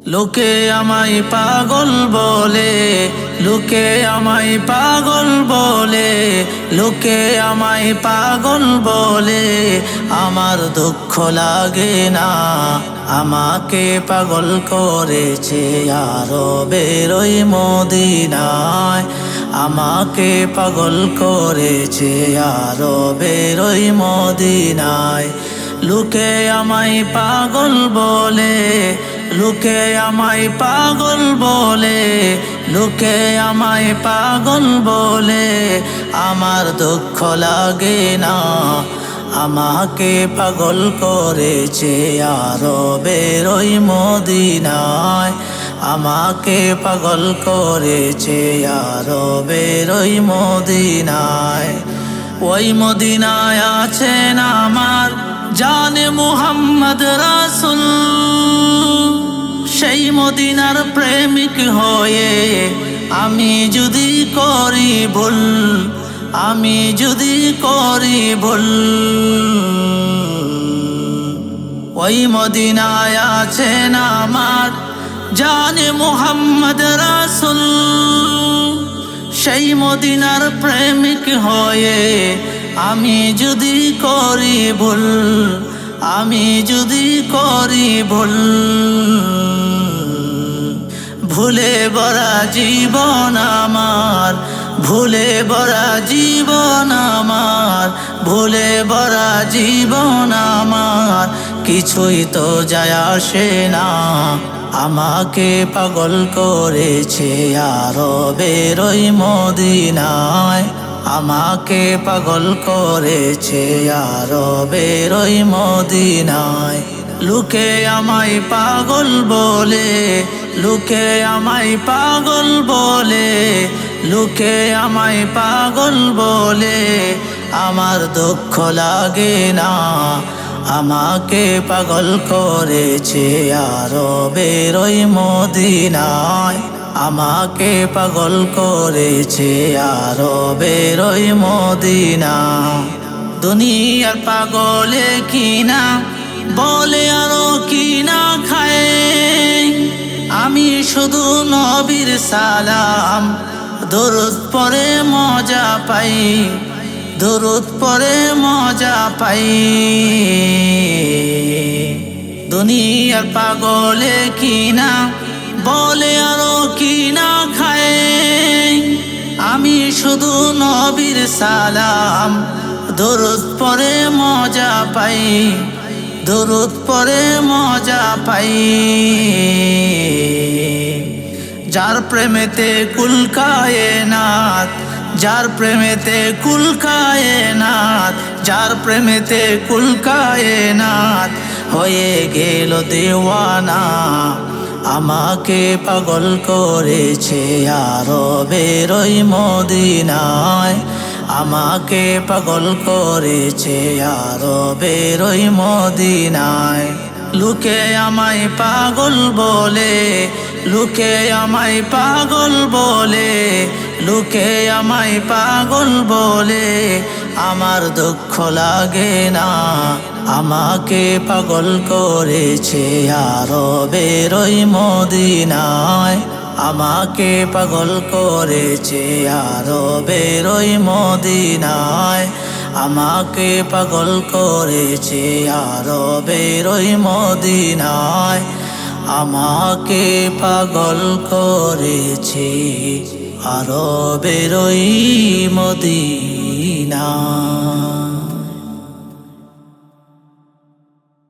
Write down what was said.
লোকে আমায় পাগল বলে, লোকে আমায় পাগল বলে, লোকে আমায় পাগল বলে, আমার দুঃখ লাগে না। আমাকে পাগল করেছে আরবের ওই মদিনায়, আমাকে পাগল করেছে আরবের ওই মদিনায়। লোকে আমায় পাগল বলে, লোকে আমায় পাগল বলে, লোকে আমায় পাগল বলে, আমার দুঃখ লাগে না। আমাকে পাগল করেছে আরবের ওই মদিনায়, আমাকে পাগল করেছে আরবের ওই মদিনায়। ওই মদিনায় আছেন আমার জানে মুহাম্মদ রাসূল, সেই মদিনার প্রেমিক হয়ে আমি যদি করি ভুল, আমি যদি করি ভুল। ওই মদিনায় আছেন আমার জানে মুহাম্মদ রাসূল, সেই মদিনার প্রেমিক হয়ে আমি যদি করি ভুল, আমি যদি করি ভুল। ভুলে ভরা জীবন আমার, ভুলে ভরা জীবন আমার, ভুলে ভরা জীবন আমার, কিছুই তো যায় আসে না। আমাকে পাগল করেছে আরবের ওই মদিনায়, আমাকে পাগল করেছে আরবের ওই মদিনায়। লোকে আমায় পাগল বলে, লোকে আমায় পাগল বলে, লোকে আমায় পাগল বলে, আমার দুঃখ লাগে না। আমাকে পাগল করেছে আরবের ওই মদিনায়, আমাকে পাগল করেছে আরবের ওই মদিনা। দুনিয়ার পাগলে কিনা বলে আরো কিনা খায়, আমি শুধু নবীর সালাম দরুদ পড়ে মজা পাই, দরুদ পড়ে মজা পাই। দুনিয়ার পাগলে কিনা বলে আরো কিনা খায়, আমি শুধু নবীর সালাম দরুদ পড়ে মজা পাই, দরুদ পড়ে মজা পাই। যার প্রেমেতে কুল কায়নাত, যার প্রেমেতে কুল কায়নাত, যার প্রেমেতে কুল কায়নাত হয়ে গেল দেওয়ানা। আমাকে পাগল করেছে আরবের ওই মদিনায়, আমাকে পাগল করেছে আরবের ওই মদিনায়। লোকে আমায় পাগল বলে, লোকে আমায় পাগল বলে, লোকে আমায় পাগল বলে, আমার দুঃখ লাগে না। আমাকে পাগল করেছে আরবের ওই মদিনায়, আমাকে পাগল করেছে আরবের ওই মদিনায়, আমাকে পাগল করেছে আরবের ওই মদিনায়, আমাকে পাগল করেছে আরবের ওই মদিনায়।